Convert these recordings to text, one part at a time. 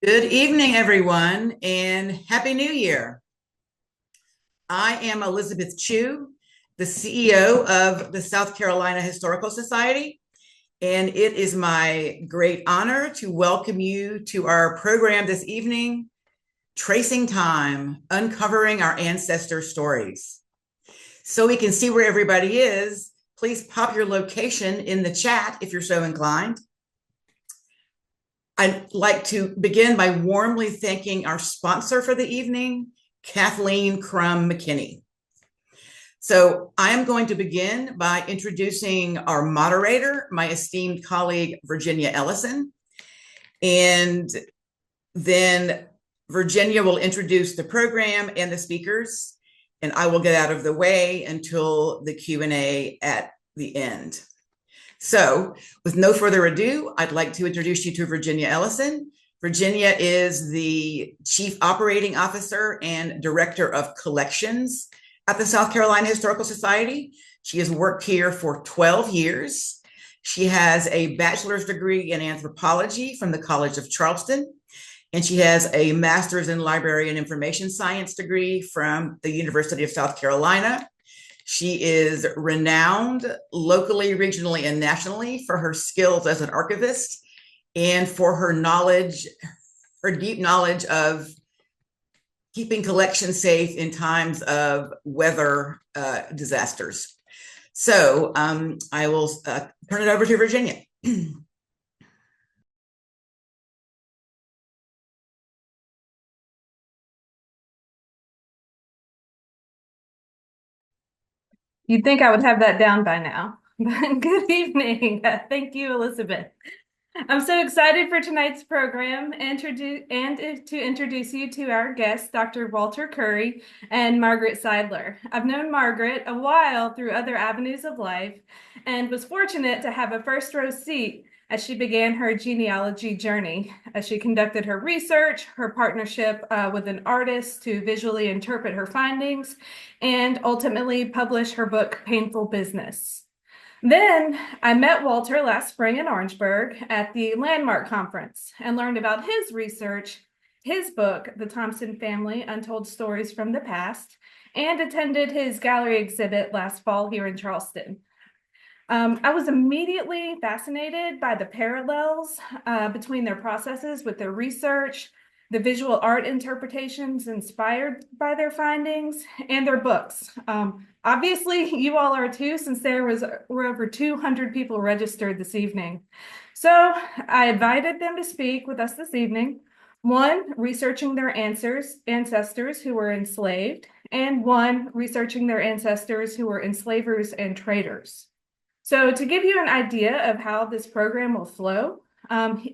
Good evening, everyone, and Happy New Year. I am Elizabeth Chu, the CEO of the South Carolina Historical Society, and it is my great honor to welcome you to our program this evening, Tracing Time, Uncovering Our Ancestor Stories. So we can see where everybody is, please pop your location in the chat if you're so inclined. I'd like to begin by warmly thanking our sponsor for the evening, Kathleen Crum McKinney. So I am going to begin by introducing our moderator, my esteemed colleague, Virginia Ellison. And then Virginia will introduce the program and the speakers, and I will get out of the way until the Q&A at the end. So with no further ado, I'd like to introduce you to Virginia Ellison. Virginia is the Chief Operating Officer and Director of Collections at the South Carolina Historical Society. She has worked here for 12 years. She has a bachelor's degree in anthropology from the College of Charleston, and she has a master's in library and information science degree from the University of South Carolina. She is renowned locally, regionally, and nationally for her skills as an archivist and for her knowledge, her deep knowledge of keeping collections safe in times of weather disasters. So I will turn it over to Virginia. You'd think I would have that down by now. Good evening. Thank you, Elizabeth. I'm so excited for tonight's program and to introduce you to our guests, Dr. Walter Curry and Margaret Seidler. I've known Margaret a while through other avenues of life and was fortunate to have a first row seat as she began her genealogy journey, as she conducted her research, her partnership with an artist to visually interpret her findings, and ultimately publish her book, Painful Business. Then I met Walter last spring in Orangeburg at the Landmark Conference and learned about his research, his book, The Thompson Family, Untold Stories from the Past, and attended his gallery exhibit last fall here in Charleston. I was immediately fascinated by the parallels between their processes with their research, the visual art interpretations inspired by their findings, and their books. Obviously, you all are too, since were over 200 people registered this evening. So I invited them to speak with us this evening. One, researching their ancestors who were enslaved, and one, researching their ancestors who were enslavers and traders. So to give you an idea of how this program will flow,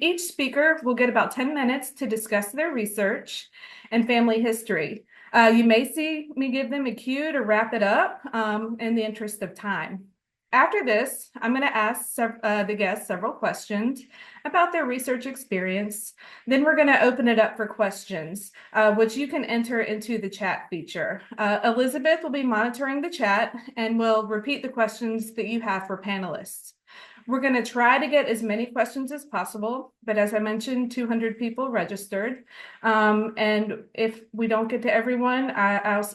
each speaker will get about 10 minutes to discuss their research and family history. You may see me give them a cue to wrap it up in the interest of time. After this, I'm going to ask the guests several questions about their research experience. Then we're going to open it up for questions, which you can enter into the chat feature. Elizabeth will be monitoring the chat and will repeat the questions that you have for panelists. We're going to try to get as many questions as possible, but as I mentioned, 200 people registered. And if we don't get to everyone, I'll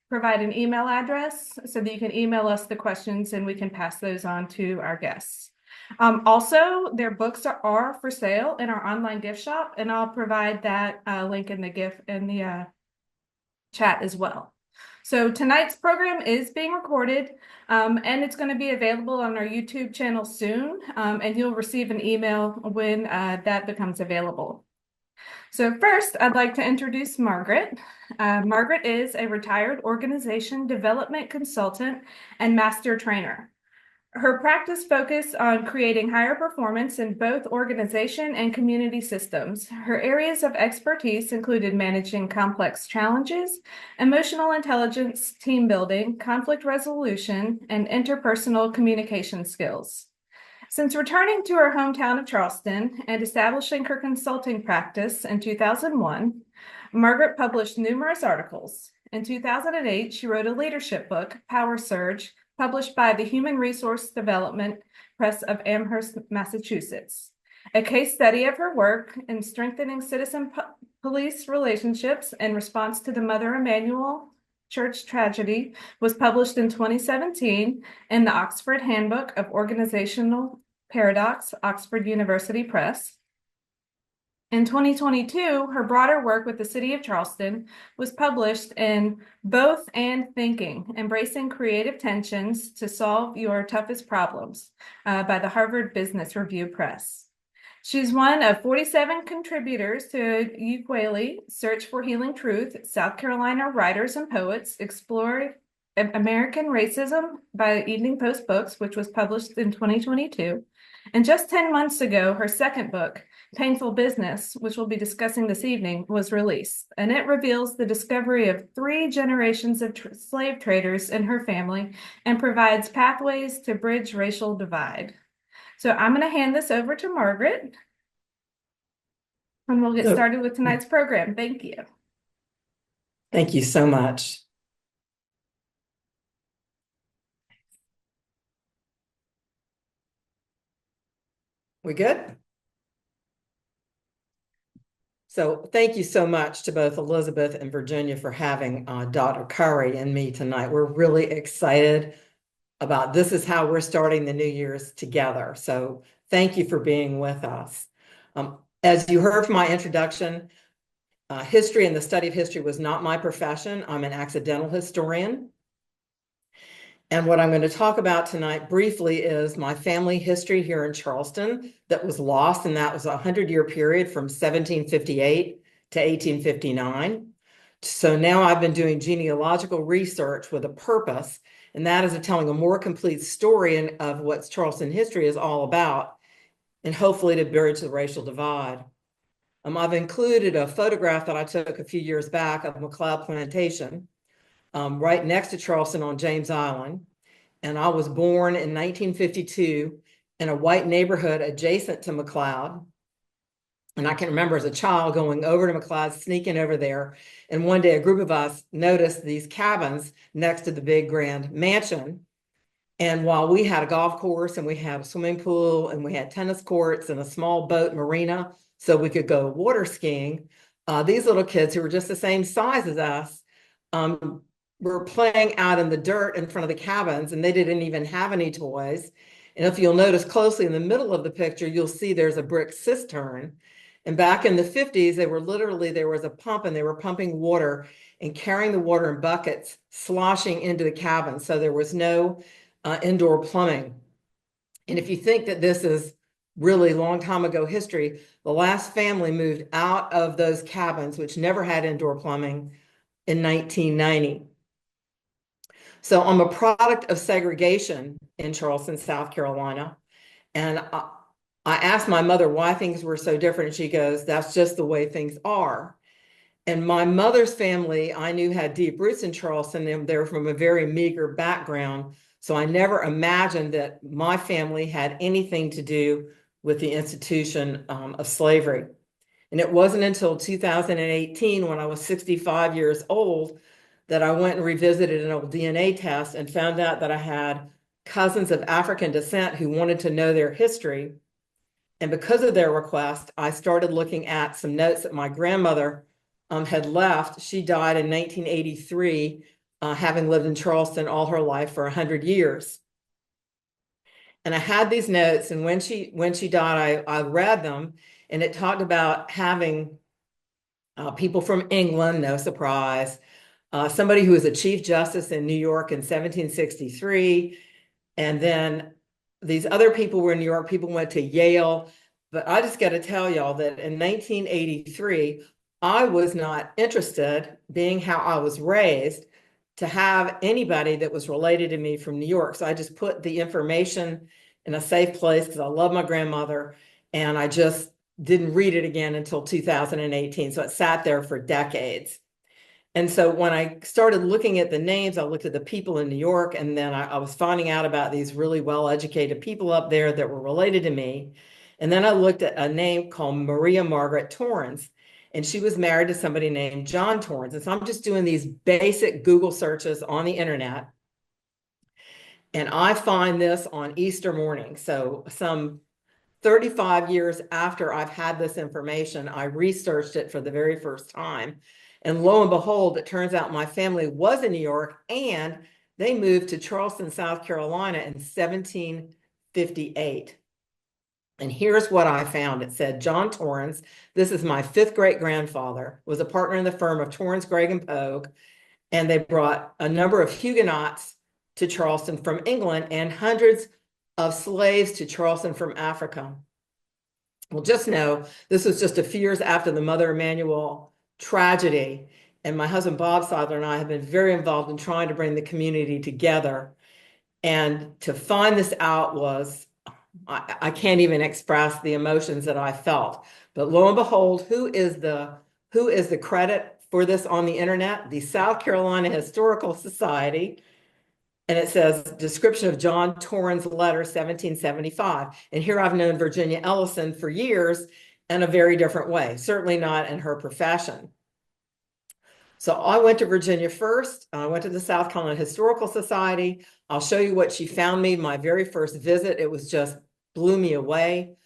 provide an email address so that you can email us the questions and we can pass those on to our guests. Also, their books are for sale in our online gift shop, and I'll provide that link in the gift in the chat as well. So tonight's program is being recorded, and it's going to be available on our YouTube channel soon, and you'll receive an email when that becomes available. So first, I'd like to introduce Margaret. Margaret is a retired organization development consultant and master trainer. Her practice focused on creating higher performance in both organization and community systems. Her areas of expertise included managing complex challenges, emotional intelligence, team building, conflict resolution, and interpersonal communication skills. Since returning to her hometown of Charleston and establishing her consulting practice in 2001, Margaret published numerous articles. In 2008, she wrote a leadership book, Power Surge, published by the Human Resource Development Press of Amherst, Massachusetts. A case study of her work in strengthening citizen police relationships in response to the Mother Emanuel Church tragedy was published in 2017 in the Oxford Handbook of Organizational Paradox, Oxford University Press. In 2022, her broader work with the City of Charleston was published in Both and Thinking, Embracing Creative Tensions to Solve Your Toughest Problems by the Harvard Business Review Press. She's one of 47 contributors to Ukulele, Search for Healing Truth, South Carolina Writers and Poets, Explore American Racism by Evening Post Books, which was published in 2022. And just 10 months ago, her second book, Painful Business, which we'll be discussing this evening, was released. And it reveals the discovery of 3 generations of slave traders in her family and provides pathways to bridge racial divide. So I'm going to hand this over to Margaret, and we'll get started with tonight's program. Thank you. Thank you so much. We good? So thank you so much to both Elizabeth and Virginia for having Dr. Curry and me tonight. We're really excited about this is how we're starting the New Year's together. So thank you for being with us. As you heard from my introduction, history and the study of history was not my profession. I'm an accidental historian. And what I'm going to talk about tonight briefly is my family history here in Charleston that was lost, and that was a 100-year period from 1758 to 1859. So now I've been doing genealogical research with a purpose, and that is of telling a more complete story of what Charleston history is all about, and hopefully to bridge the racial divide. I've included a photograph that I took a few years back of McLeod Plantation, right next to Charleston on James Island. And I was born in 1952 in a white neighborhood adjacent to McLeod. And I can remember as a child going over to McLeod, sneaking over there. And one day a group of us noticed these cabins next to the big grand mansion. And while we had a golf course and we had a swimming pool and we had tennis courts and a small boat marina so we could go water skiing, these little kids who were just the same size as us were playing out in the dirt in front of the cabins, and they didn't even have any toys. And if you'll notice closely in the middle of the picture, you'll see there's a brick cistern. And back in the 50s, there was a pump and they were pumping water and carrying the water in buckets, sloshing into the cabin. So there was no indoor plumbing. And if you think that this is really long time ago history, the last family moved out of those cabins, which never had indoor plumbing, in 1990. So I'm a product of segregation in Charleston, South Carolina. And I asked my mother why things were so different. And she goes, that's just the way things are. And my mother's family, I knew had deep roots in Charleston, and they were from a very meager background. So I never imagined that my family had anything to do with the institution of slavery. And it wasn't until 2018, when I was 65 years old, that I went and revisited an old DNA test and found out that I had cousins of African descent who wanted to know their history. And because of their request, I started looking at some notes that my grandmother had left. She died in 1983, having lived in Charleston all her life for 100 years. And I had these notes, and when she died, I read them, and it talked about having people from England, no surprise, somebody who was a chief justice in New York in 1763. And then these other people were in New York, people went to Yale. But I just got to tell y'all that in 1983, I was not interested, being how I was raised, to have anybody that was related to me from New York. So I just put the information in a safe place because I love my grandmother, and I just didn't read it again until 2018. So it sat there for decades. And so when I started looking at the names, I looked at the people in New York, and then I was finding out about these really well-educated people up there that were related to me. And then I looked at a name called Maria Margaret Torrance, and she was married to somebody named John Torrance. And so I'm just doing these basic Google searches on the internet. And I find this on Easter morning. So some 35 years after I've had this information, I researched it for the very first time. And lo and behold, it turns out my family was in New York and they moved to Charleston, South Carolina in 1758. And here's what I found. It said, John Torrance, this is my fifth great grandfather, was a partner in the firm of Torrance, Gregg, and Pogue. And they brought a number of Huguenots to Charleston from England and hundreds of slaves to Charleston from Africa. Well, just know this was just a few years after the Mother Emanuel tragedy. And my husband, Bob Seidler, and I have been very involved in trying to bring the community together. And to find this out was, I can't even express the emotions that I felt. But lo and behold, who is the credit for this on the internet? The South Carolina Historical Society. And it says, description of John Torrance letter, 1775. And here I've known Virginia Ellison for years in a very different way, certainly not in her profession. So I went to Virginia first. I went to the South Carolina Historical Society. I'll show you what she found me my very first visit. It was just blew me away.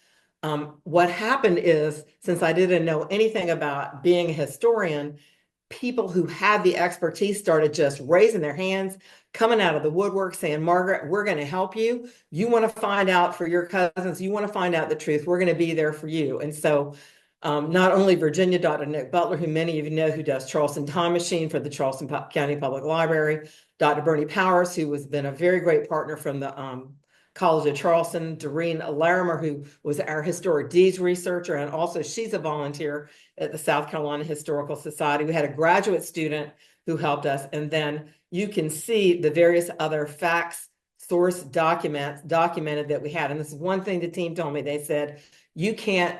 What happened is, since I didn't know anything about being a historian, people who had the expertise started just raising their hands, coming out of the woodwork saying, Margaret, we're going to help you. You want to find out for your cousins. You want to find out the truth. We're going to be there for you. And so not only Virginia, Dr. Nick Butler, who many of you know, who does Charleston Time Machine for the Charleston County Public Library, Dr. Bernie Powers, who has been a very great partner from the College of Charleston, Doreen Larimer, who was our historic deeds researcher, and also she's a volunteer at the South Carolina Historical Society. We had a graduate student who helped us, and then you can see the various other facts, source documented that we had. And this is one thing the team told me. They said, you can't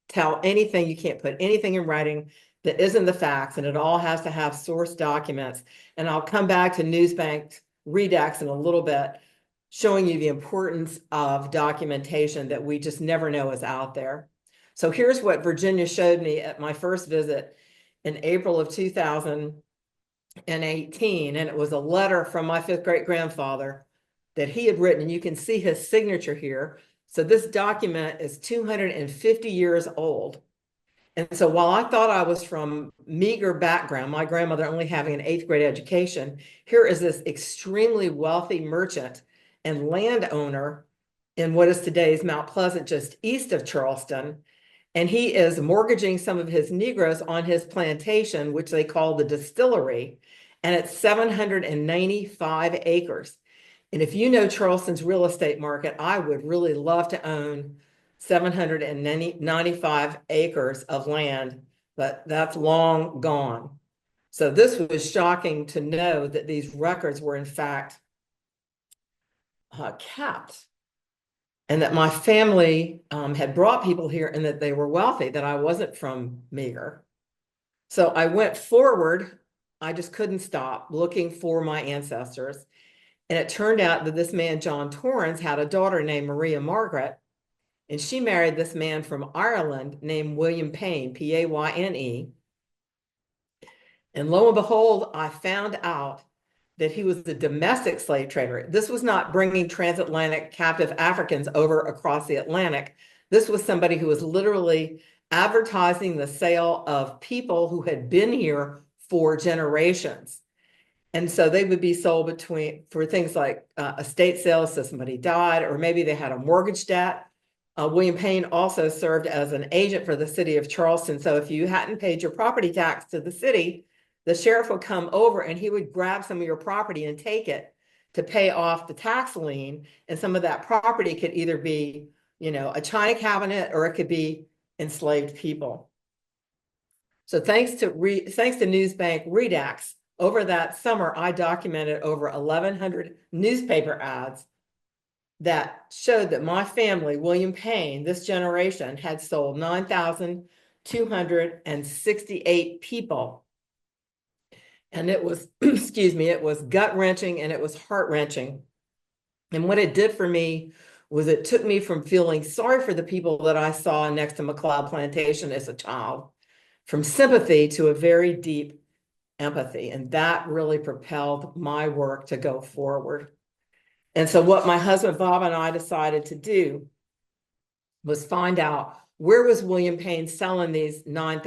tell anything, you can't put anything in writing that isn't the facts, and it all has to have source documents. And I'll come back to Newsbank Redux in a little bit, showing you the importance of documentation that we just never know is out there. So here's what Virginia showed me at my first visit in April of 2018. And it was a letter from my fifth great grandfather that he had written. And you can see his signature here. So this document is 250 years old. And so while I thought I was from meager background, my grandmother only having an 8th grade education, here is this extremely wealthy merchant and landowner in what is today's Mount Pleasant, just east of Charleston. And he is mortgaging some of his Negroes on his plantation, which they call the distillery. And it's 795 acres. And if you know Charleston's real estate market, I would really love to own 795 acres of land, but that's long gone. So this was shocking to know that these records were in fact kept, and that my family had brought people here and that they were wealthy, that I wasn't from meager. So I went forward. I just couldn't stop looking for my ancestors. And it turned out that this man, John Torrance, had a daughter named Maria Margaret, and she married this man from Ireland named William Payne, P-A-Y-N-E. And lo and behold, I found out that he was a domestic slave trader. This was not bringing transatlantic captive Africans over across the Atlantic. This was somebody who was literally advertising the sale of people who had been here for generations. And so they would be sold for things like estate sales, so somebody died, or maybe they had a mortgage debt. William Payne also served as an agent for the city of Charleston. So if you hadn't paid your property tax to the city, the sheriff would come over and he would grab some of your property and take it to pay off the tax lien. And some of that property could either be, a china cabinet, or it could be enslaved people. So thanks to Newsbank Redux, over that summer, I documented over 1,100 newspaper ads that showed that my family, William Payne, this generation, had sold 9,268 people. And it was, excuse me, it was gut-wrenching and it was heart-wrenching. And what it did for me was it took me from feeling sorry for the people that I saw next to McLeod Plantation as a child, from sympathy to a very deep empathy. And that really propelled my work to go forward. And so what my husband Bob and I decided to do was find out where was William Payne selling these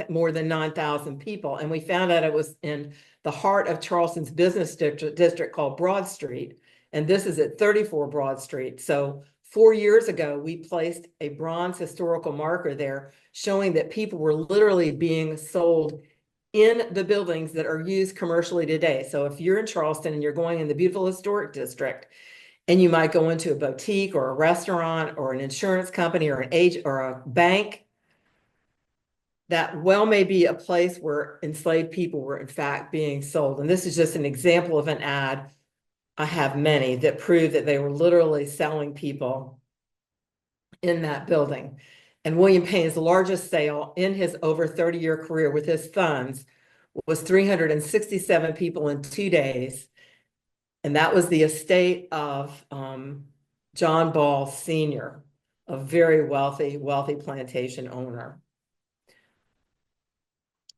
more than 9,000 people. And we found out it was in the heart of Charleston's business district called Broad Street. And this is at 34 Broad Street. So 4 years ago, we placed a bronze historical marker there showing that people were literally being sold in the buildings that are used commercially today. So if you're in Charleston and you're going in the beautiful historic district, and you might go into a boutique or a restaurant or an insurance company or an agent or a bank, that well may be a place where enslaved people were in fact being sold. And this is just an example of an ad. I have many that prove that they were literally selling people in that building. And William Payne's largest sale in his over 30-year career with his funds was 367 people in 2 days. And that was the estate of John Ball Sr., a very wealthy plantation owner.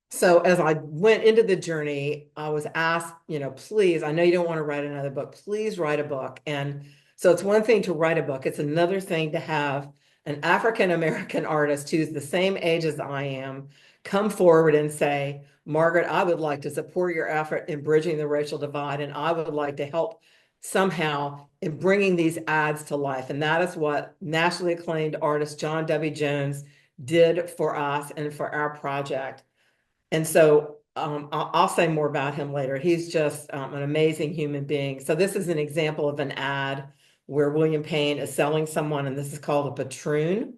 So as I went into the journey, I was asked, please, I know you don't want to write another book, please write a book. And so it's one thing to write a book. It's another thing to have an African-American artist who's the same age as I am come forward and say, Margaret, I would like to support your effort in bridging the racial divide, and I would like to help somehow in bringing these ads to life. And that is what nationally acclaimed artist John W. Jones did for us and for our project. And so I'll say more about him later. He's just an amazing human being. So this is an example of an ad where William Payne is selling someone, and this is called a patroon.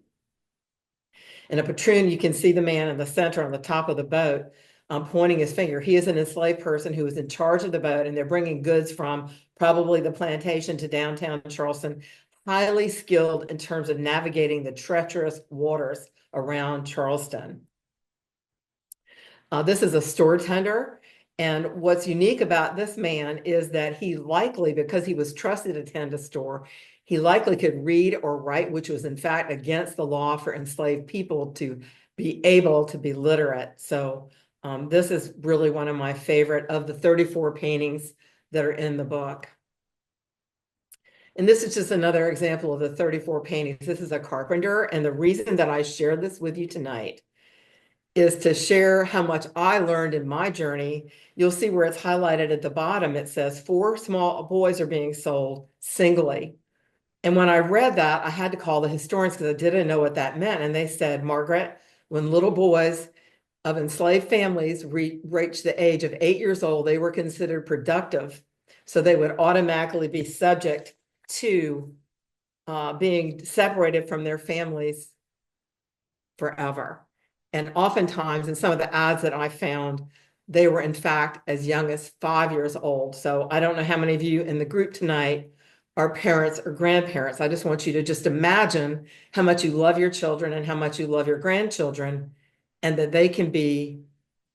And a patroon, you can see the man in the center on the top of the boat pointing his finger. He is an enslaved person who is in charge of the boat, and they're bringing goods from probably the plantation to downtown Charleston, highly skilled in terms of navigating the treacherous waters around Charleston. This is a store tender. And what's unique about this man is that he likely, because he was trusted to tend a store, he likely could read or write, which was in fact against the law for enslaved people to be able to be literate. So this is really one of my favorite of the 34 paintings that are in the book. And this is just another example of the 34 paintings. This is a carpenter. And the reason that I share this with you tonight is to share how much I learned in my journey. You'll see where it's highlighted at the bottom. It says 4 small boys are being sold singly. And when I read that, I had to call the historians because I didn't know what that meant. And they said, Margaret, when little boys of enslaved families reached the age of 8 years old, they were considered productive. So they would automatically be subject to being separated from their families forever. And oftentimes in some of the ads that I found, they were in fact as young as 5 years old. So I don't know how many of you in the group tonight are parents or grandparents. I just want you to just imagine how much you love your children and how much you love your grandchildren, and that they can be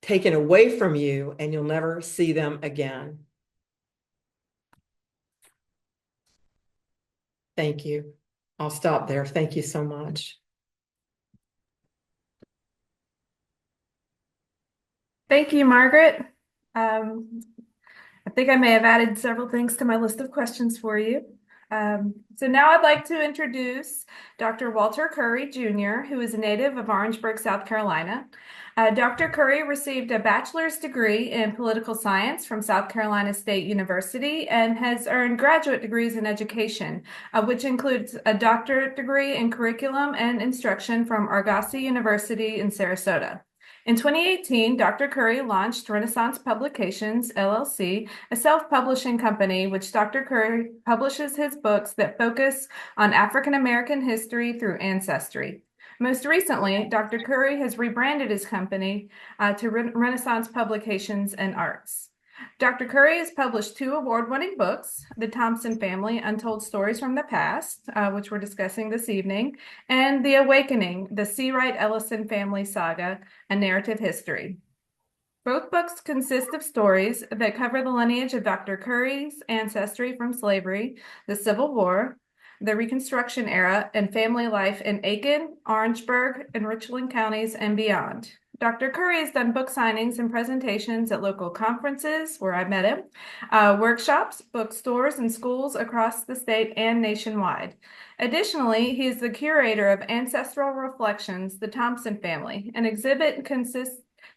taken away from you and you'll never see them again. Thank you. I'll stop there. Thank you so much. Thank you, Margaret. I think I may have added several things to my list of questions for you. So now I'd like to introduce Dr. Walter Curry, Jr., who is a native of Orangeburg, South Carolina. Dr. Curry received a bachelor's degree in political science from South Carolina State University and has earned graduate degrees in education, which includes a doctorate degree in curriculum and instruction from Argosy University in Sarasota. In 2018, Dr. Curry launched Renaissance Publications, LLC, a self-publishing company which Dr. Curry publishes his books that focus on African American history through ancestry. Most recently, Dr. Curry has rebranded his company to Renaissance Publications and Arts. Dr. Curry has published 2 award-winning books, The Thompson Family, Untold Stories from the Past, which we're discussing this evening, and The Awakening, the Seawright-Ellison Family Saga, a Narrative History. Both books consist of stories that cover the lineage of Dr. Curry's ancestry from slavery, the Civil War, the Reconstruction era, and family life in Aiken, Orangeburg, and Richland counties and beyond. Dr. Curry has done book signings and presentations at local conferences where I met him, workshops, bookstores, and schools across the state and nationwide. Additionally, he is the curator of Ancestral Reflections, The Thompson Family, an exhibit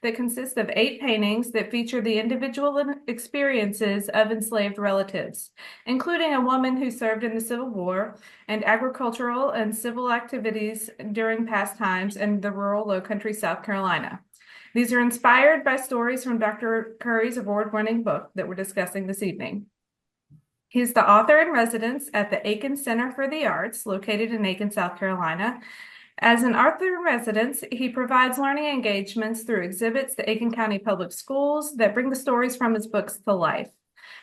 that consists of 8 paintings that feature the individual experiences of enslaved relatives, including a woman who served in the Civil War and agricultural and civil activities during past times in the rural Lowcountry, South Carolina. These are inspired by stories from Dr. Curry's award-winning book that we're discussing this evening. He's the author in residence at the Aiken Center for the Arts, located in Aiken, South Carolina. As an author in residence, he provides learning engagements through exhibits to Aiken County Public Schools that bring the stories from his books to life.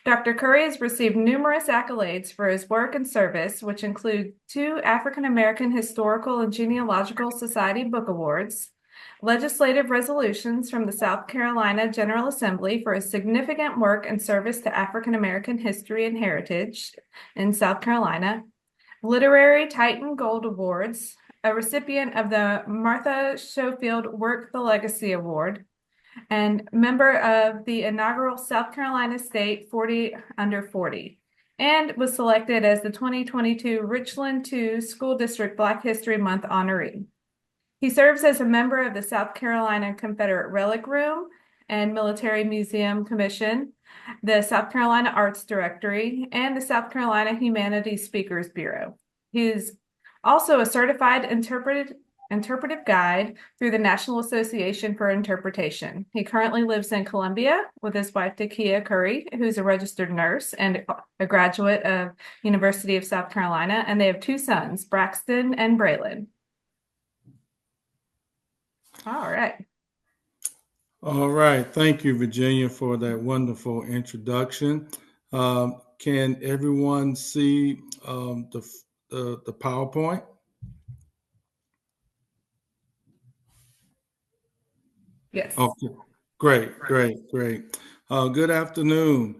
Dr. Curry has received numerous accolades for his work and service, which include 2 African American Historical and Genealogical Society Book Awards, legislative resolutions from the South Carolina General Assembly for his significant work and service to African American history and heritage in South Carolina, Literary Titan Gold Awards, a recipient of the Martha Schofield Work the Legacy Award, and member of the inaugural South Carolina State 40 Under 40, and was selected as the 2022 Richland II School District Black History Month honoree. He serves as a member of the South Carolina Confederate Relic Room and Military Museum Commission, the South Carolina Arts Directory, and the South Carolina Humanities Speakers Bureau. He is also a certified interpretive guide through the National Association for Interpretation. He currently lives in Columbia with his wife, Takia Curry, who's a registered nurse and a graduate of University of South Carolina, and they have 2 sons, Braxton and Braylon. All right. All right. Thank you, Virginia, for that wonderful introduction. Can everyone see the PowerPoint? Yes. Okay. Great. Good afternoon.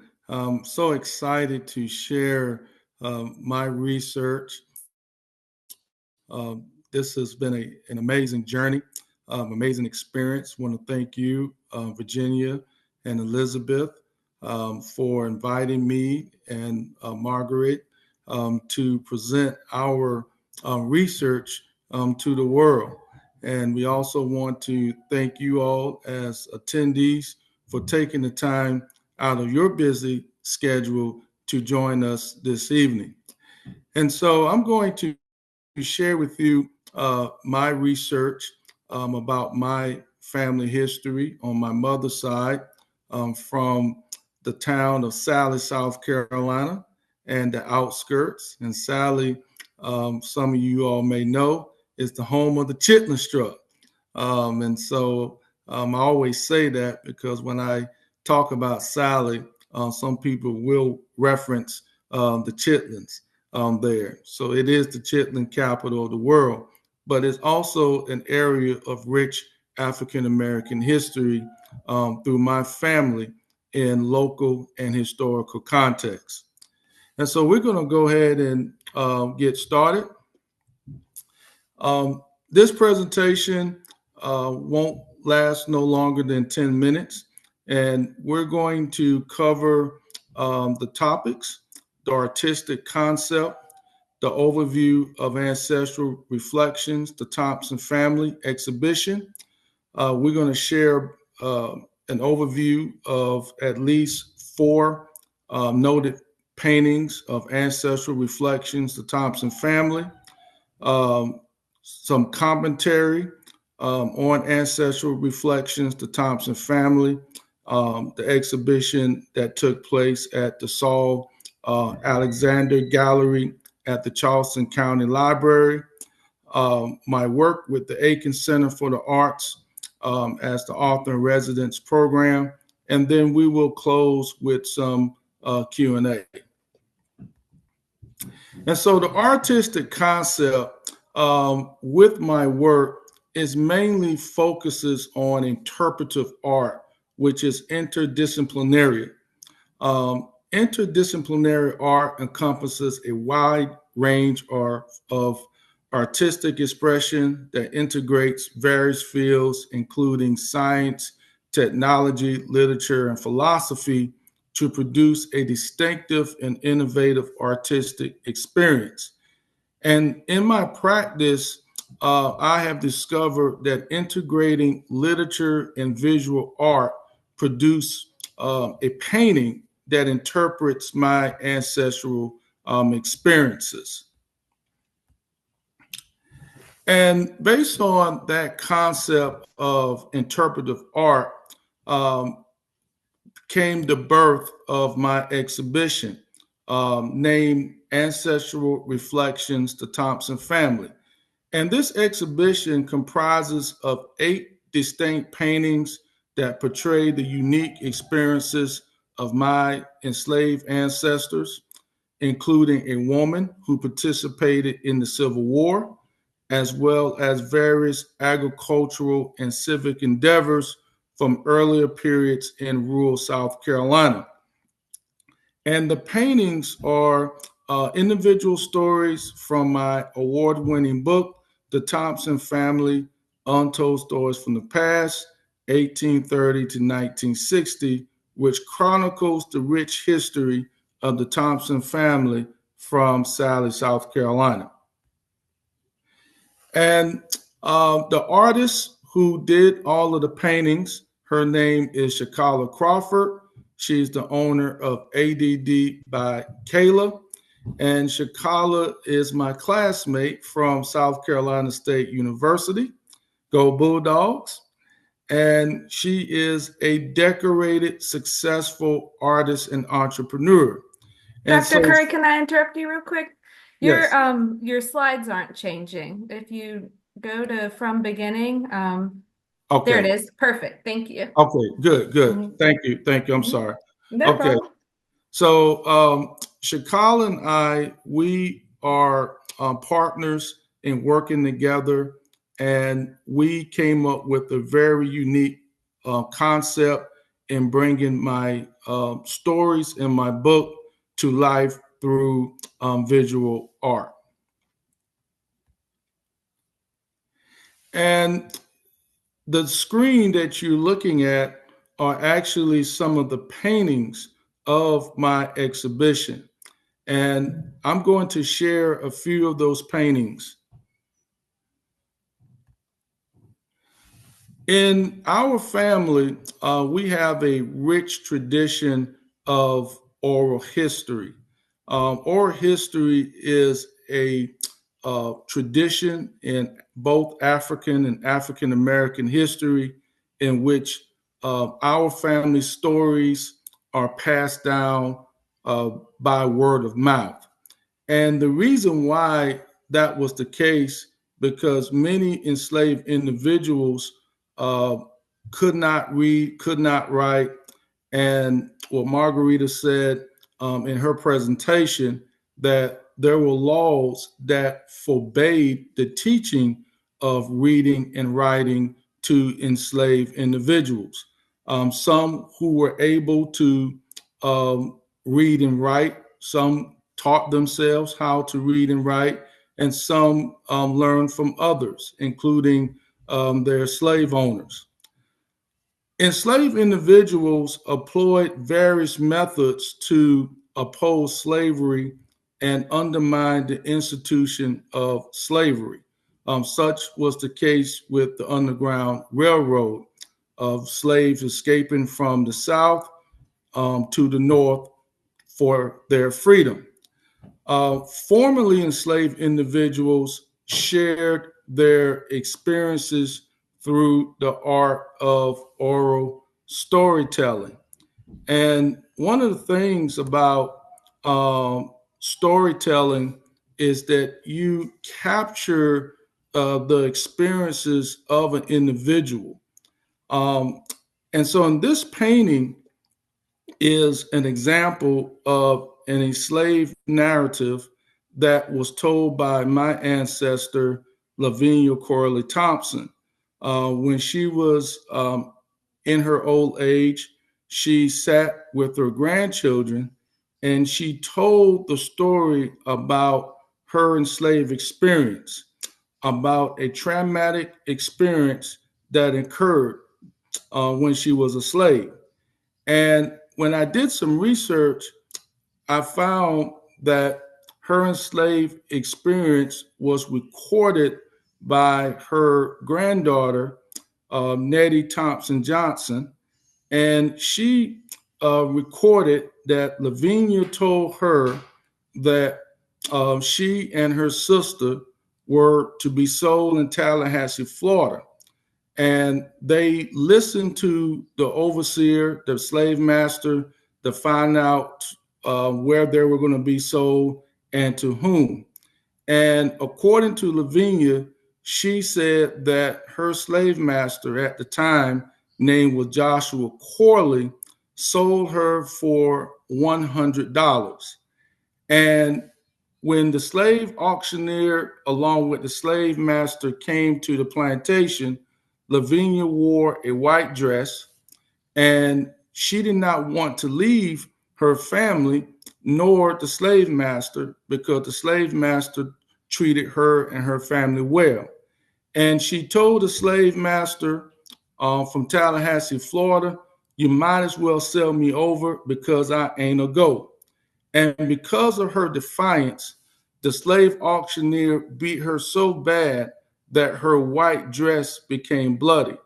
So excited to share my research. This has been an amazing journey, amazing experience. Want to thank you, Virginia and Elizabeth, for inviting me and Margaret to present our research to the world. And we also want to thank you all as attendees for taking the time out of your busy schedule to join us this evening. And so I'm going to share with you my research about my family history on my mother's side, from the town of Sally, South Carolina, and the outskirts. And Sally, some of you all may know, is the home of the chitlin strut. And so I always say that because when I talk about Sally, some people will reference the chitlins there. So it is the chitlin capital of the world, but it's also an area of rich African-American history through my family in local and historical context. And so we're going to go ahead and get started. This presentation won't last no longer than 10 minutes, and we're going to cover the topics, the artistic concept, the overview of ancestral reflections, the Thompson family exhibition. We're going to share an overview of at least 4 noted paintings of ancestral reflections, the Thompson family, some commentary on ancestral reflections, the Thompson family, the exhibition that took place at the Saul Alexander Gallery at the Charleston County Library, my work with the Aiken Center for the Arts as the author in residence program, and then we will close with some Q&A. And so the artistic concept with my work is mainly focuses on interpretive art, which is interdisciplinary. Interdisciplinary art encompasses a wide range of artistic expression that integrates various fields, including science, technology, literature, and philosophy, to produce a distinctive and innovative artistic experience. And in my practice, I have discovered that integrating literature and visual art produce a painting that interprets my ancestral experiences. And based on that concept of interpretive art, um, came the birth of my exhibition named Ancestral Reflections, the Thompson Family. And this exhibition comprises of 8 distinct paintings that portray the unique experiences of my enslaved ancestors, including a woman who participated in the Civil War, as well as various agricultural and civic endeavors from earlier periods in rural South Carolina. And the paintings are individual stories from my award winning book, The Thompson Family Untold Stories from the Past, 1830 to 1960, which chronicles the rich history of the Thompson family from Sally, South Carolina. And the artist who did all of the paintings, her name is Shakala Crawford. She's the owner of ADD by Kayla. And Shakala is my classmate from South Carolina State University. Go Bulldogs. And she is a decorated, successful artist and entrepreneur. And Dr. Curry, can I interrupt you real quick? Yes. Your slides aren't changing. If you go to from beginning, Okay. there it is. Perfect. Thank you. Okay, good. Mhm. Thank you. I'm Mhm. sorry. No Okay. problem. So Shakal and I, we are partners in working together, and we came up with a very unique concept in bringing my stories in my book to life through visual art. And the screen that you're looking at are actually some of the paintings of my exhibition. And I'm going to share a few of those paintings. In our family, we have a rich tradition of oral history. Oral history is a tradition in both African and African American history in which our family stories are passed down by word of mouth. And the reason why that was the case, because many enslaved individuals uh, could not read, could not write. And what Margarita said in her presentation, that there were laws that forbade the teaching of reading and writing to enslaved individuals. Some who were able to read and write, some taught themselves how to read and write, and some learned from others, including their slave owners. Enslaved individuals employed various methods to oppose slavery and undermine the institution of slavery. Such was the case with the Underground Railroad of slaves escaping from the South to the North for their freedom. Formerly enslaved individuals shared their experiences through the art of oral storytelling. And one of the things about storytelling is that you capture the experiences of an individual. And so in this painting, is an example of an enslaved narrative that was told by my ancestor, Lavinia Corley Thompson. When she was in her old age, she sat with her grandchildren and she told the story about her enslaved experience. about a traumatic experience that occurred when she was a slave. And when I did some research, I found that her enslaved experience was recorded by her granddaughter, Nettie Thompson Johnson. And she recorded that Lavinia told her that she and her sister were to be sold in Tallahassee, Florida. And they listened to the overseer, the slave master, to find out where they were going to be sold and to whom. And according to Lavinia, she said that her slave master at the time, named was Joshua Corley, sold her for $100. And when the slave auctioneer, along with the slave master, came to the plantation, Lavinia wore a white dress, and she did not want to leave her family nor the slave master, because the slave master treated her and her family well. And she told the slave master from Tallahassee, Florida, "You might as well sell me over because I ain't a goat." And because of her defiance, the slave auctioneer beat her so bad that her white dress became bloody.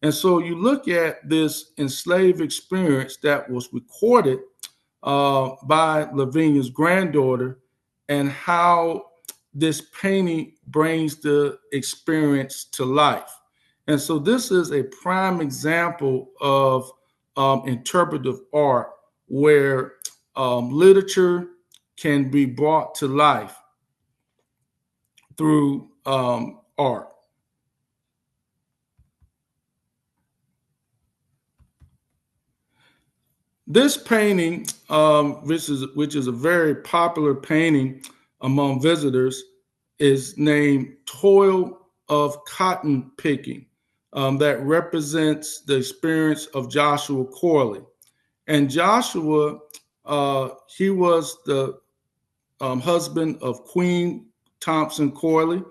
And so you look at this enslaved experience that was recorded by Lavinia's granddaughter, and how this painting brings the experience to life. And so this is a prime example of interpretive art, where literature can be brought to life through art. This painting, which is a very popular painting among visitors, is named "Toil of Cotton Picking," that represents the experience of Joshua Corley. And Joshua, he was the husband of Queen Thompson Corley.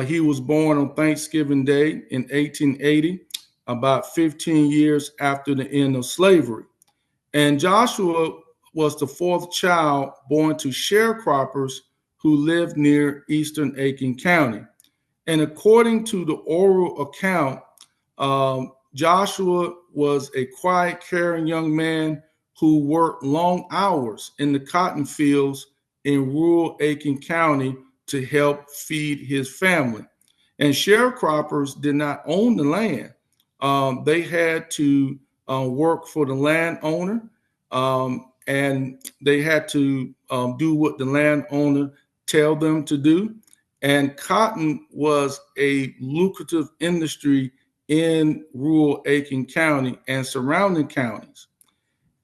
He was born on Thanksgiving Day in 1880, about 15 years after the end of slavery. And Joshua was the fourth child born to sharecroppers who lived near eastern Aiken County. And according to the oral account, Joshua was a quiet, caring young man who worked long hours in the cotton fields in rural Aiken County to help feed his family. And sharecroppers did not own the land. They had to work for the landowner, and they had to do what the landowner tell them to do. And cotton was a lucrative industry in rural Aiken County and surrounding counties.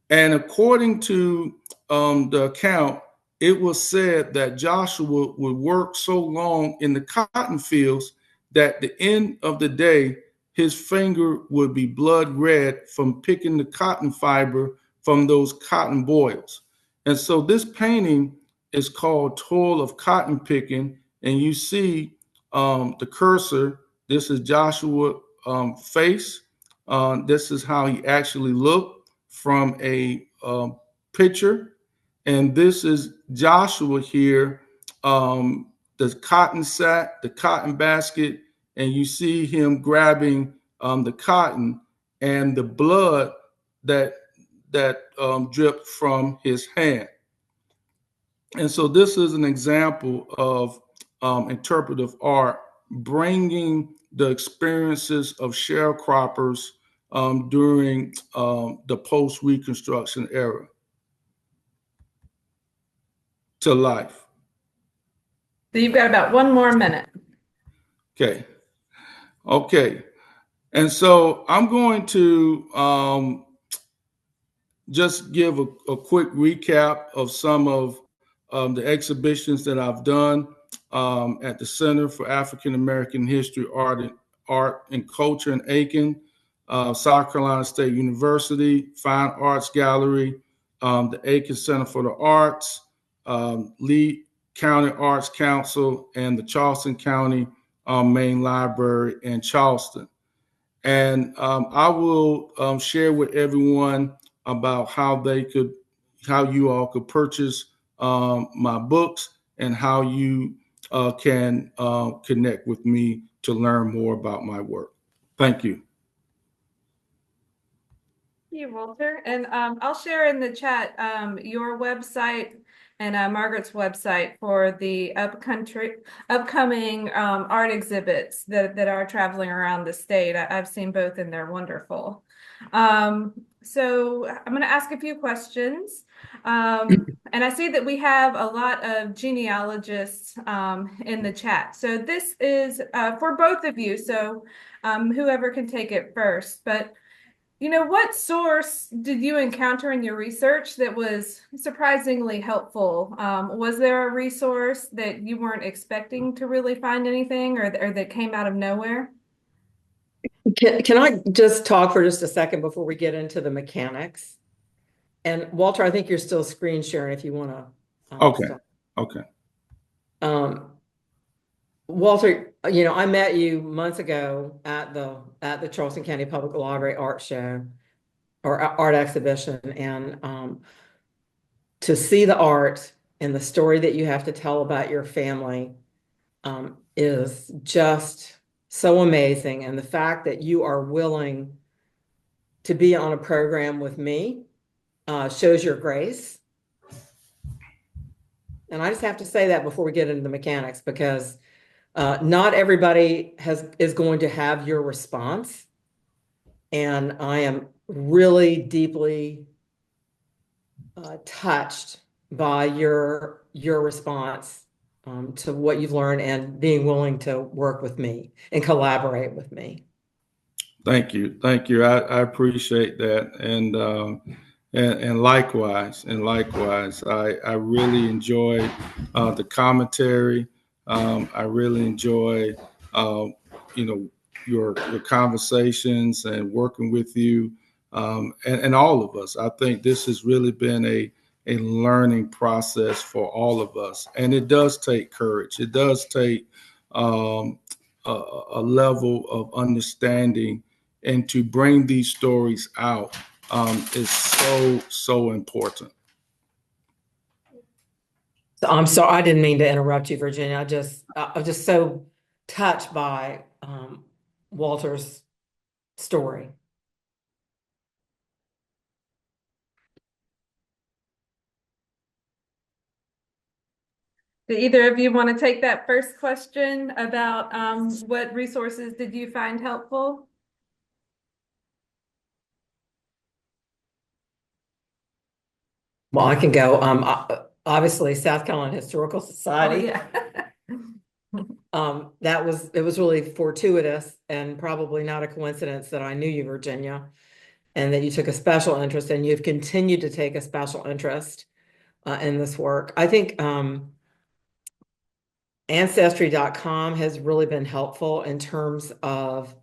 And according to the account, it was said that Joshua would work so long in the cotton fields that at the end of the day, his finger would be blood red from picking the cotton fiber from those cotton boils. And so this painting is called "Toil of Cotton Picking." And you see the cursor. This is Joshua face. This is how he actually looked from a picture. And this is Joshua here, the cotton sack, the cotton basket, and you see him grabbing the cotton and the blood that dripped from his hand. And so this is an example of interpretive art bringing the experiences of sharecroppers during the post-Reconstruction era to life. So you've got about 1 more minute. Okay. And so I'm going to just give a quick recap of some of the exhibitions that I've done at the Center for African American History, Art and Culture in Aiken, South Carolina State University, Fine Arts Gallery, the Aiken Center for the Arts, Lee County Arts Council, and the Charleston County main library in Charleston. And I will share with everyone about how you all could purchase my books and how you can connect with me to learn more about my work. Thank you. Thank you, Walter. And I'll share in the chat your website and Margaret's website for the upcoming art exhibits that are traveling around the state. I've seen both and they're wonderful. So I'm going to ask a few questions. And I see that we have a lot of genealogists in the chat. So this is for both of you. So whoever can take it first. But what source did you encounter in your research that was surprisingly helpful? Was there a resource that you weren't expecting to really find anything or that came out of nowhere? Can I just talk for just a second before we get into the mechanics? And Walter, I think you're still screen sharing if you want to. Okay. Start. Okay. Walter, I met you months ago at the Charleston County Public Library art show or art exhibition, and to see the art and the story that you have to tell about your family is just so amazing. And the fact that you are willing to be on a program with me shows your grace. And I just have to say that before we get into the mechanics, because not everybody is going to have your response. And I am really deeply touched by your response to what you've learned and being willing to work with me and collaborate with me. Thank you. I appreciate that. And likewise, I really enjoy the commentary. I really enjoy, your conversations and working with you, and all of us. I think this has really been a learning process for all of us, and it does take courage. It does take a level of understanding, and to bring these stories out is so important. I'm sorry, I didn't mean to interrupt you, Virginia. I'm just so touched by Walter's story. Do either of you want to take that first question about what resources did you find helpful? Well, I can go. Obviously, South Carolina Historical Society. Oh, yeah. It was really fortuitous and probably not a coincidence that I knew you, Virginia, and that you took a special interest, and you've continued to take a special interest in this work. I think Ancestry.com has really been helpful in terms of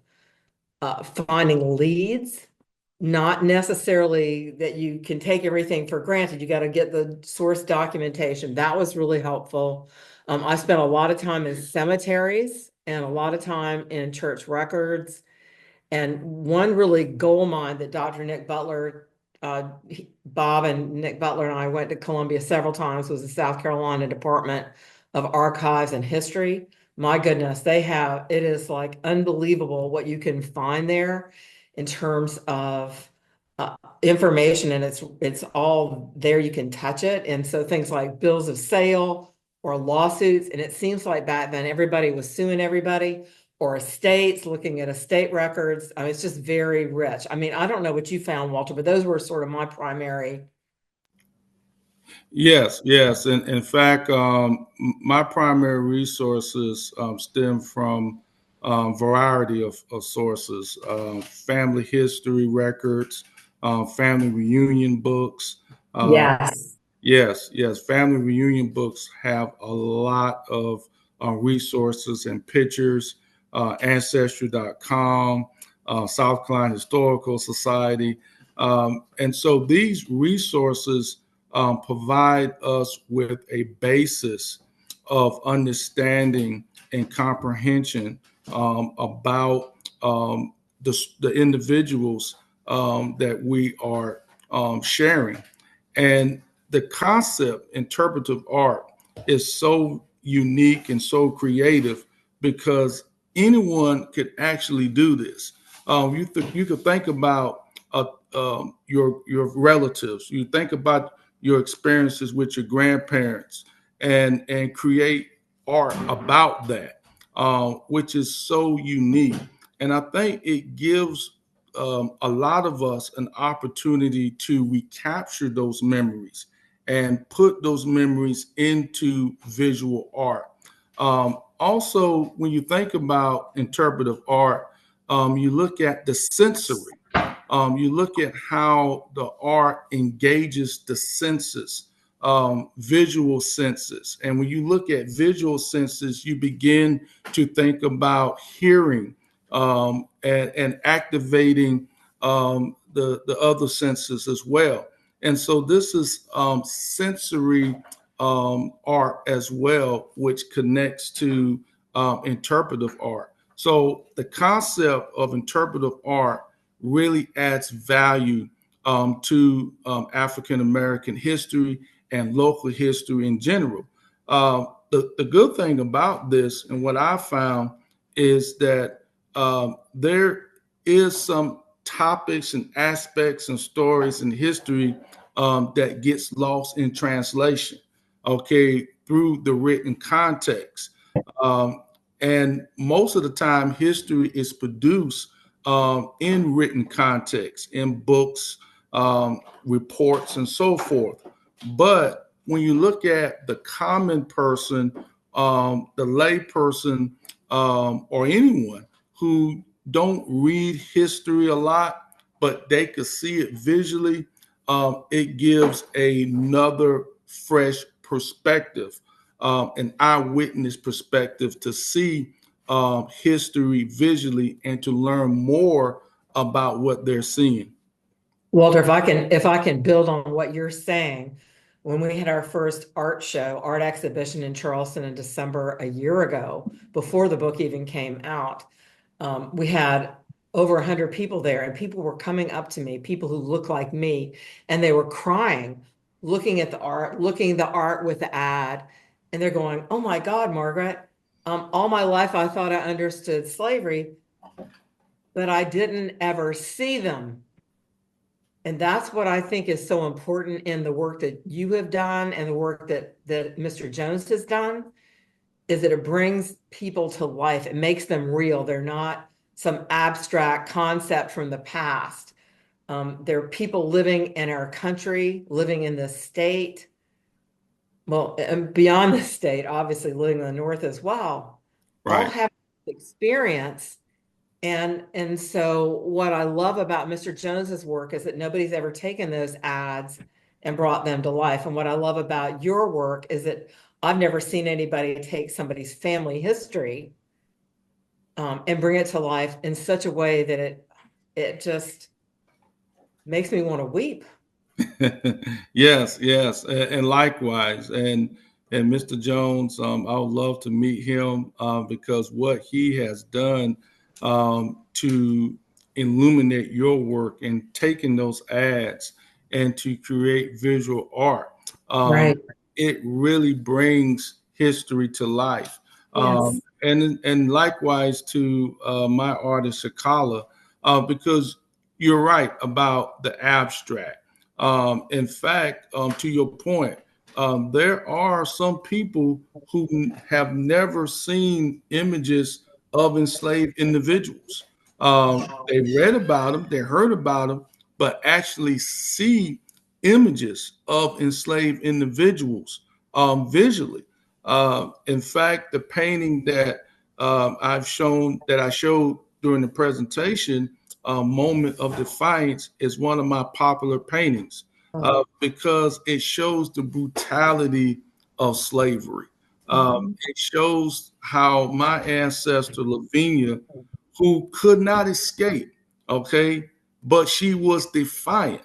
finding leads. Not necessarily that you can take everything for granted. You got to get the source documentation. That was really helpful. I spent a lot of time in cemeteries and a lot of time in church records. And one really gold mine that Dr. Nick Butler, Bob and Nick Butler and I went to Columbia several times was the South Carolina Department of Archives and History. My goodness, it is like unbelievable what you can find there in terms of information, and it's all there. You can touch it. And so things like bills of sale or lawsuits, and it seems like back then everybody was suing everybody, or estates, looking at estate records. I mean, it's just very rich. I mean, I don't know what you found, Walter, but those were sort of my primary. Yes. In fact, my primary resources stem from variety of sources: family history records, family reunion books. Yes. Family reunion books have a lot of resources and pictures. Ancestry.com, South Carolina Historical Society. And so these resources provide us with a basis of understanding and comprehension about the individuals that we are sharing. And the concept, interpretive art, is so unique and so creative because anyone could actually do this. You could think about your relatives. You think about your experiences with your grandparents, and create art about that, which is so unique. And I think it gives a lot of us an opportunity to recapture those memories and put those memories into visual art. Also, when you think about interpretive art, you look at the sensory. You look at how the art engages the senses, visual senses. And when you look at visual senses, you begin to think about hearing, and activating the other senses as well. And so this is sensory art as well, which connects to interpretive art. So the concept of interpretive art really adds value to African American history and local history in general. The good thing about this, and what I found, is that there is some topics and aspects and stories in history that gets lost in translation, okay, through the written context. And most of the time, history is produced in written context, in books, reports, and so forth. But when you look at the common person, the lay person, or anyone who don't read history a lot, but they could see it visually, it gives another fresh perspective, an eyewitness perspective to see history visually and to learn more about what they're seeing. Walter, if I can build on what you're saying, when we had our first art exhibition in Charleston in December a year ago, before the book even came out, we had over 100 people there, and people were coming up to me, people who look like me, and they were crying, looking at the art with the ad, and they're going, "Oh my God, Margaret, all my life I thought I understood slavery, but I didn't ever see them." And that's what I think is so important in the work that you have done and the work that Mr. Jones has done, is that it brings people to life. It makes them real. They're not some abstract concept from the past. They're people living in our country, living in the state, well, and beyond the state, obviously living in the North as well, all Right. have experience. And so what I love about Mr. Jones's work is that nobody's ever taken those ads and brought them to life. And what I love about your work is that I've never seen anybody take somebody's family history and bring it to life in such a way that it just makes me want to weep. Yes, yes, and likewise, and Mr. Jones, I would love to meet him because what he has done to illuminate your work and taking those ads and to create visual art, Right. it really brings history to life. Yes. And likewise to my artist Shakala, because you're right about the abstract. In fact, to your point, there are some people who have never seen images of enslaved individuals. They read about them, they heard about them, but actually see images of enslaved individuals visually. In fact, the painting that I showed during the presentation, Moment of Defiance, is one of my popular paintings because it shows the brutality of slavery. It shows how my ancestor Lavinia, who could not escape, okay, but she was defiant.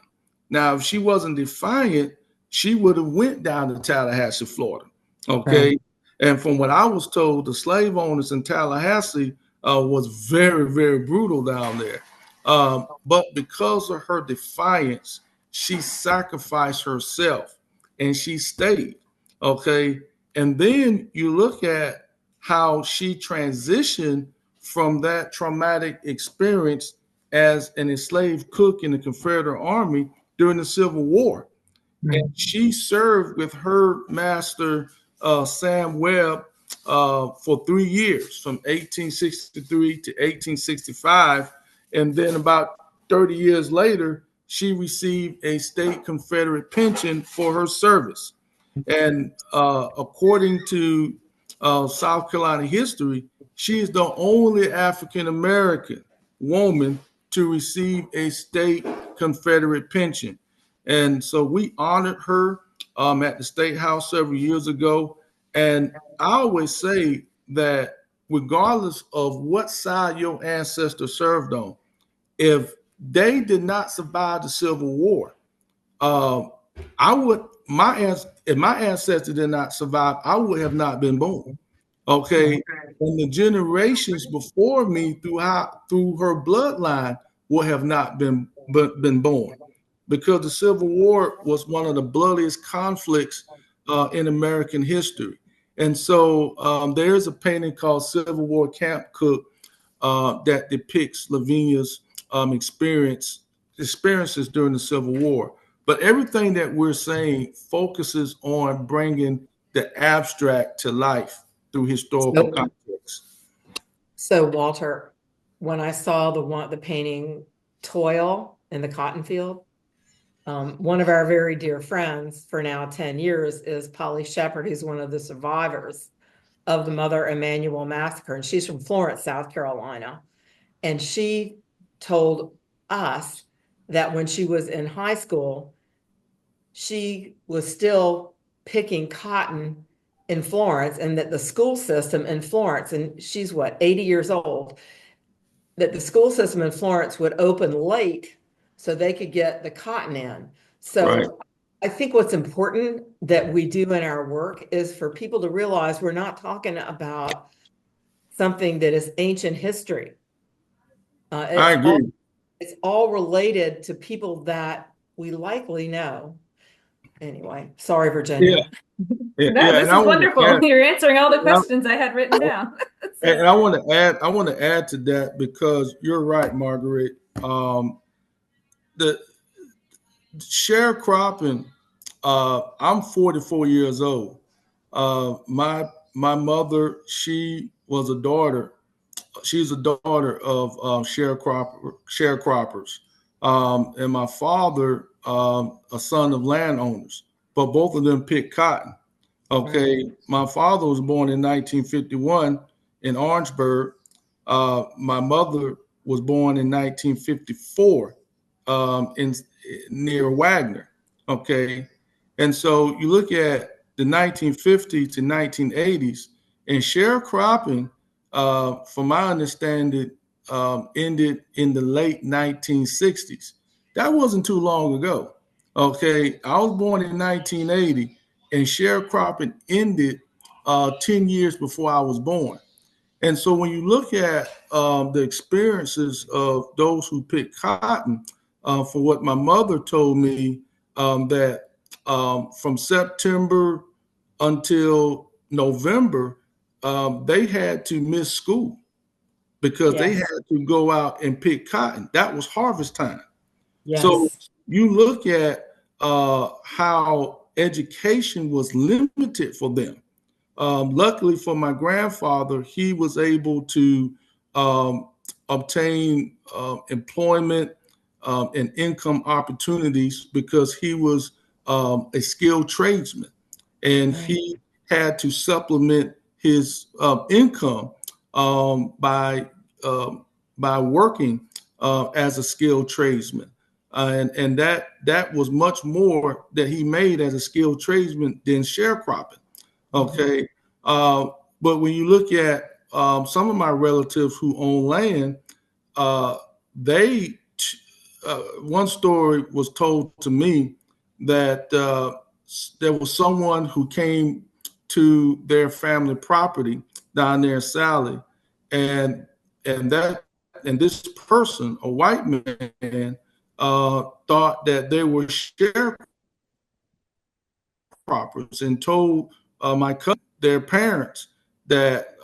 Now, if she wasn't defiant, she would have went down to Tallahassee, Florida, okay. Right. And from what I was told, the slave owners in Tallahassee was very, very brutal down there. But because of her defiance, she sacrificed herself and she stayed. Okay. And then you look at how she transitioned from that traumatic experience as an enslaved cook in the Confederate Army during the Civil War. And she served with her master, Sam Webb, for 3 years, from 1863 to 1865. And then about 30 years later, she received a state Confederate pension for her service. And according to South Carolina history, she is the only African American woman to receive a state Confederate pension. And so we honored her at the State House several years ago. And I always say that regardless of what side your ancestors served on, if they did not survive the Civil War, I would if my ancestors did not survive, I would have not been born. Okay, and the generations before me through her bloodline would have not been born, because the Civil War was one of the bloodiest conflicts in American history. And so there's a painting called Civil War Camp Cook that depicts Lavinia's experiences during the Civil War. But everything that we're saying focuses on bringing the abstract to life through historical context. So Walter, when I saw the painting Toil in the cotton field, one of our very dear friends for now 10 years is Polly Shepard, who's one of the survivors of the Mother Emanuel massacre. And she's from Florence, South Carolina. And she told us that when she was in high school, she was still picking cotton in Florence, and that the school system in Florence, and she's 80 years old, that the school system in Florence would open late so they could get the cotton in. So right. I think what's important that we do in our work is for people to realize we're not talking about something that is ancient history. I agree. It's all related to people that we likely know. Anyway, sorry, Virginia. No, this is wonderful. You're answering all the questions I had written down. And I want to add to that, because you're right, Margaret. The sharecropping. I'm 44 years old. My mother, she was a daughter. She's a daughter of sharecroppers, and my father, a son of landowners. But both of them picked cotton. Okay, my father was born in 1951 in Orangeburg. My mother was born in 1954 near Wagner. Okay, and so you look at the 1950s to 1980s, and sharecropping, from my understanding, ended in the late 1960s. That wasn't too long ago. Okay, I was born in 1980, and sharecropping ended 10 years before I was born. And so when you look at the experiences of those who pick cotton, for what my mother told me, that from September until November, they had to miss school because they had to go out and pick cotton. That was harvest time. Yes. So you look at how education was limited for them. Luckily for my grandfather, he was able to obtain employment and income opportunities because he was a skilled tradesman, and he had to supplement his income by working as a skilled tradesman. And that was much more that he made as a skilled tradesman than sharecropping. Okay. But when you look at some of my relatives who own land, one story was told to me that there was someone who came to their family property down there in Sally, and and that and this person, a white man, thought that they were sharecroppers and told my cousin, their parents, that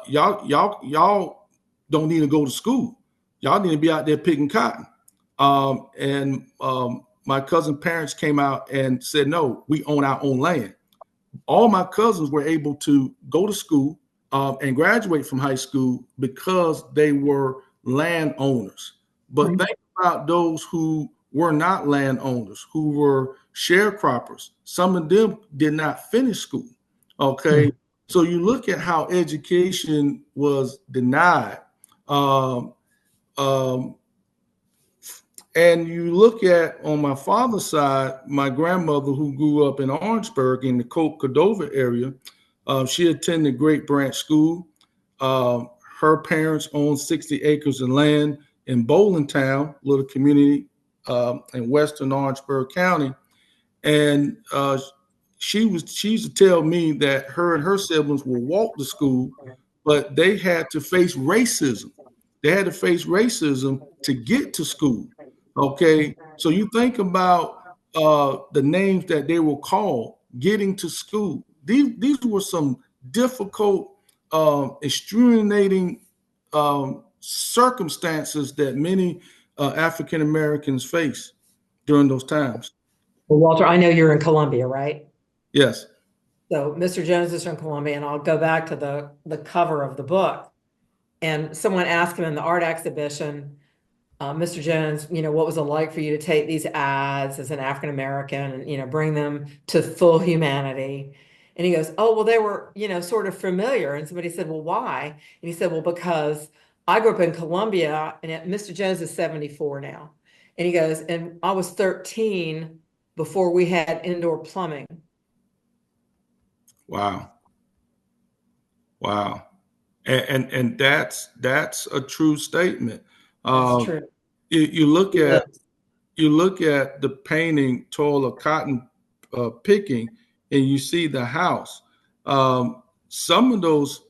y'all don't need to go to school. Y'all need to be out there picking cotton. And my cousin parents came out and said, no, we own our own land. All my cousins were able to go to school and graduate from high school because they were landowners. But think about those who were not landowners, who were sharecroppers. Some of them did not finish school. Okay. So you look at how education was denied. Um, um, and you look at, on my father's side, my grandmother, who grew up in Orangeburg in the Cordova area, she attended Great Branch School. Her parents owned 60 acres of land in Bowlintown, a little community in western Orangeburg County. And she used to tell me that her and her siblings would walk to school, but they had to face racism. They had to face racism to get to school. Okay, so you think about the names that they were called getting to school. These were some difficult, extenuating circumstances that many African Americans face during those times. Well, Walter, I know you're in Columbia, right? Yes. So Mr. Jones is from Columbia, and I'll go back to the cover of the book. And someone asked him in the art exhibition, Mr. Jones, what was it like for you to take these ads as an African American and, bring them to full humanity? And he goes, oh, well, they were, sort of familiar. And somebody said, well, why? And he said, well, because I grew up in Columbia, and Mr. Jones is 74 now. And he goes, and I was 13 before we had indoor plumbing. Wow. And that's a true statement. That's true. You look at the painting Toil of Cotton Picking, and you see the house. Some of those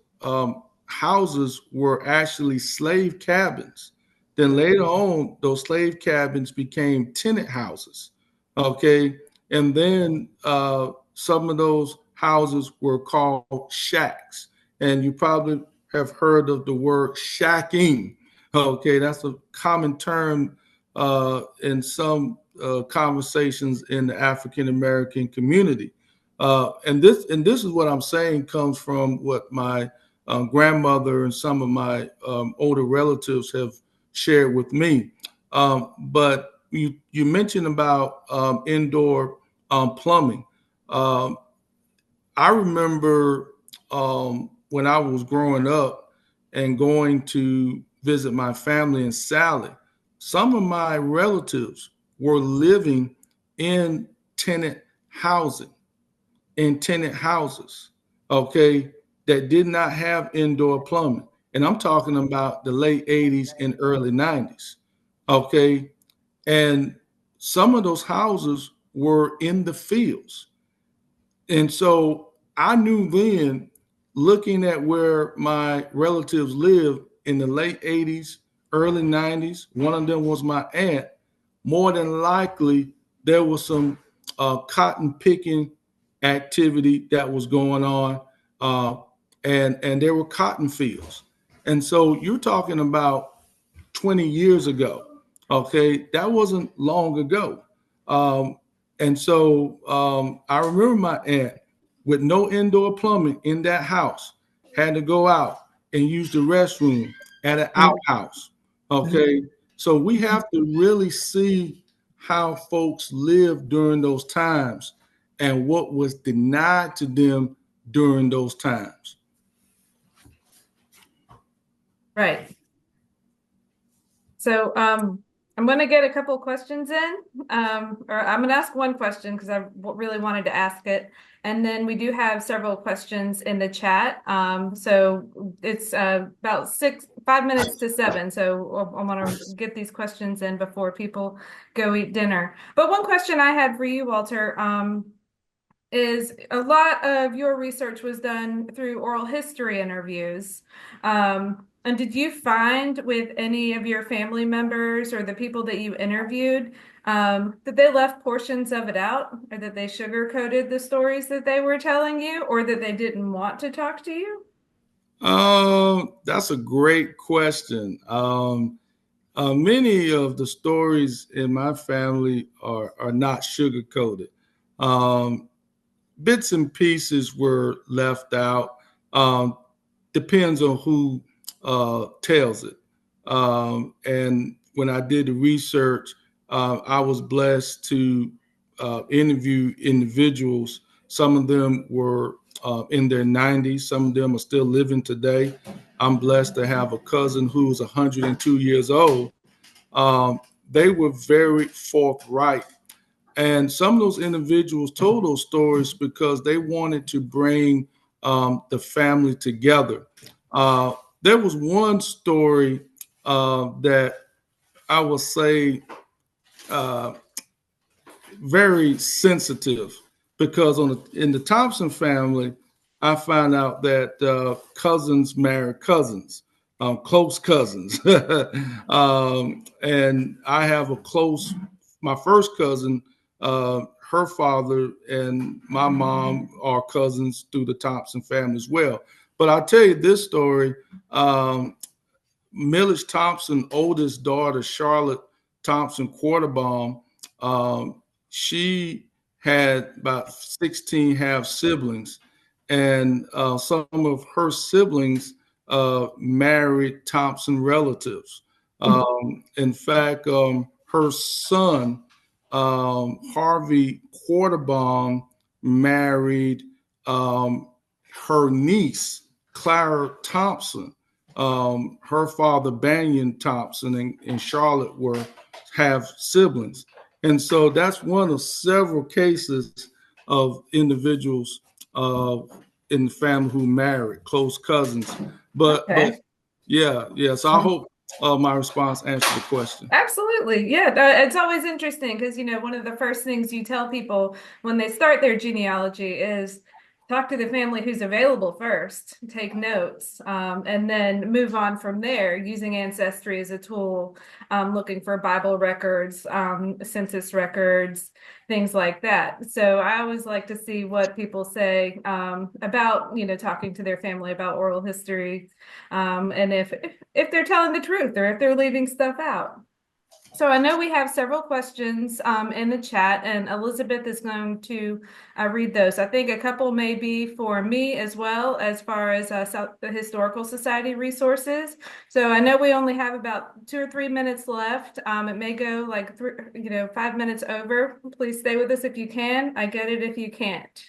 houses were actually slave cabins. Then later on, those slave cabins became tenant houses. Okay, and then some of those houses were called shacks, and you probably have heard of the word shacking. Okay, that's a common term in some conversations in the African American community, and this is what I'm saying comes from what my grandmother and some of my older relatives have shared with me. But you mentioned about indoor plumbing. I remember when I was growing up and going to visit my family in Sally, some of my relatives were living in tenant housing, okay, that did not have indoor plumbing. And I'm talking about the late 80s and early 90s, okay? And some of those houses were in the fields. And so I knew then, looking at where my relatives lived in the late 80s, early 90s, one of them was my aunt, more than likely there was some cotton picking activity that was going on, and there were cotton fields. And so you're talking about 20 years ago, okay? That wasn't long ago. And so I remember my aunt, with no indoor plumbing in that house, had to go out and use the restroom at an outhouse. Okay. So we have to really see how folks lived during those times and what was denied to them during those times. Right. So I'm going to get a couple of questions in, or I'm going to ask one question because I really wanted to ask it. And then we do have several questions in the chat. So it's about 5 minutes to 7. So I want to get these questions in before people go eat dinner. But one question I had for you, Walter, is a lot of your research was done through oral history interviews. And did you find with any of your family members or the people that you interviewed that they left portions of it out, or that they sugarcoated the stories that they were telling you, or that they didn't want to talk to you? That's a great question. Many of the stories in my family are not sugar coated. Bits and pieces were left out. Depends on who tells it. And when I did the research, I was blessed to interview individuals. Some of them were in their 90s. Some of them are still living today. I'm blessed to have a cousin who's 102 years old. They were very forthright. And some of those individuals told those stories because they wanted to bring the family together. There was one story that I will say very sensitive, because in the Thompson family, I found out that cousins marry cousins, close cousins. And I have my first cousin, her father and my mom are cousins through the Thompson family as well. But I'll tell you this story. Milledge Thompson, oldest daughter, Charlotte Thompson Quarterbaum, she had about 16 half siblings, and some of her siblings married Thompson relatives. In fact, her son, Harvey Quarterbaum, married her niece, Clara Thompson. Her father, Banyan Thompson, and Charlotte were half siblings. And so that's one of several cases of individuals in the family who married, close cousins. But yeah. So I hope my response answered the question. Absolutely. Yeah. It's always interesting because, one of the first things you tell people when they start their genealogy is talk to the family who's available first, take notes, and then move on from there using Ancestry as a tool, looking for Bible records, census records, things like that. So I always like to see what people say about, talking to their family about oral history, and if they're telling the truth or if they're leaving stuff out. So I know we have several questions in the chat, and Elizabeth is going to read those. I think a couple may be for me as well, as far as the Historical Society resources. So I know we only have about 2 or 3 minutes left. It may go like 5 minutes over. Please stay with us if you can. I get it if you can't.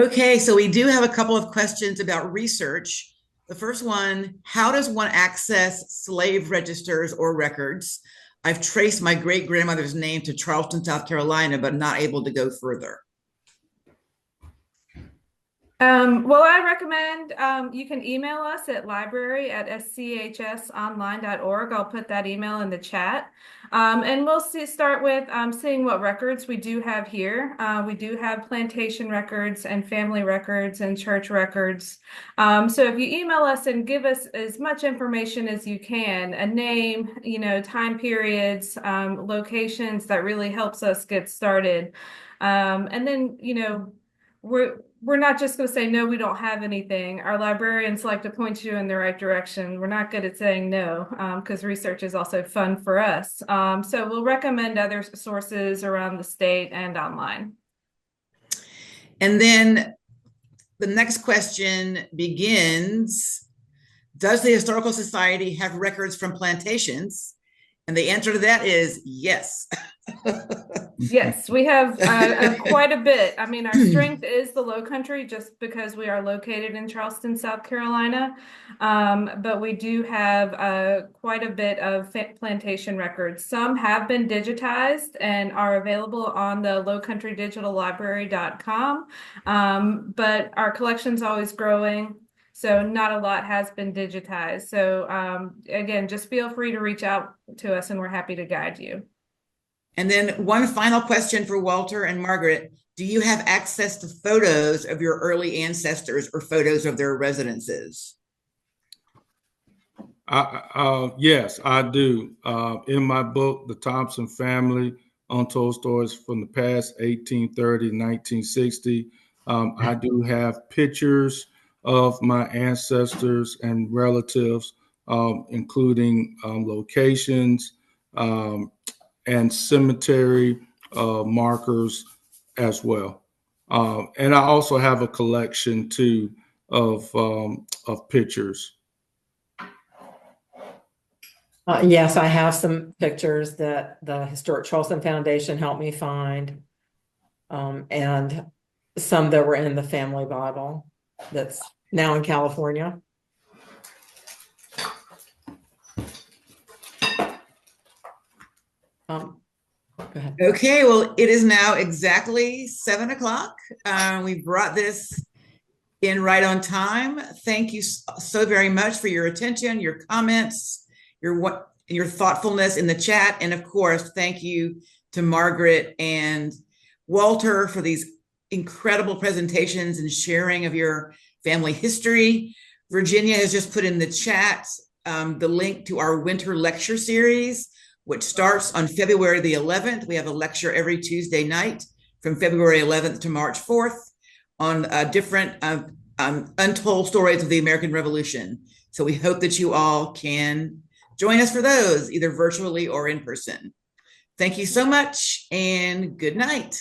Okay, so we do have a couple of questions about research. The first one, how does one access slave registers or records? I've traced my great-grandmother's name to Charleston, South Carolina, but not able to go further. Well, I recommend you can email us at library@schsonline.org. I'll put that email in the chat. And we'll start with seeing what records we do have here. We do have plantation records and family records and church records. So if you email us and give us as much information as you can, a name, time periods, locations, that really helps us get started. And then, we're not just going to say, no, we don't have anything. Our librarians like to point you in the right direction. We're not good at saying no, because research is also fun for us. So we'll recommend other sources around the state and online. And then the next question begins, does the Historical Society have records from plantations? And the answer to that is yes. Yes, we have quite a bit. I mean, our strength is the Low Country just because we are located in Charleston, South Carolina. But we do have quite a bit of plantation records. Some have been digitized and are available on the lowcountrydigitallibrary.com. But our collection's always growing. So not a lot has been digitized. So again, just feel free to reach out to us and we're happy to guide you. And then one final question for Walter and Margaret. Do you have access to photos of your early ancestors or photos of their residences? Yes, I do. In my book, The Thompson Family, Untold Stories from the Past, 1830, 1960, I do have pictures of my ancestors and relatives, including locations and cemetery markers as well. And I also have a collection too of pictures. Yes, I have some pictures that the Historic Charleston Foundation helped me find, and some that were in the family Bible that's now in California. Go ahead. Okay, well, it is now exactly 7 o'clock. We brought this in right on time. Thank you so very much for your attention, your comments, your thoughtfulness in the chat. And of course, thank you to Margaret and Walter for these incredible presentations and sharing of your family history. Virginia has just put in the chat the link to our winter lecture series, which starts on February the 11th. We have a lecture every Tuesday night from February 11th to March 4th on different untold stories of the American Revolution. So we hope that you all can join us for those, either virtually or in person. Thank you so much and good night.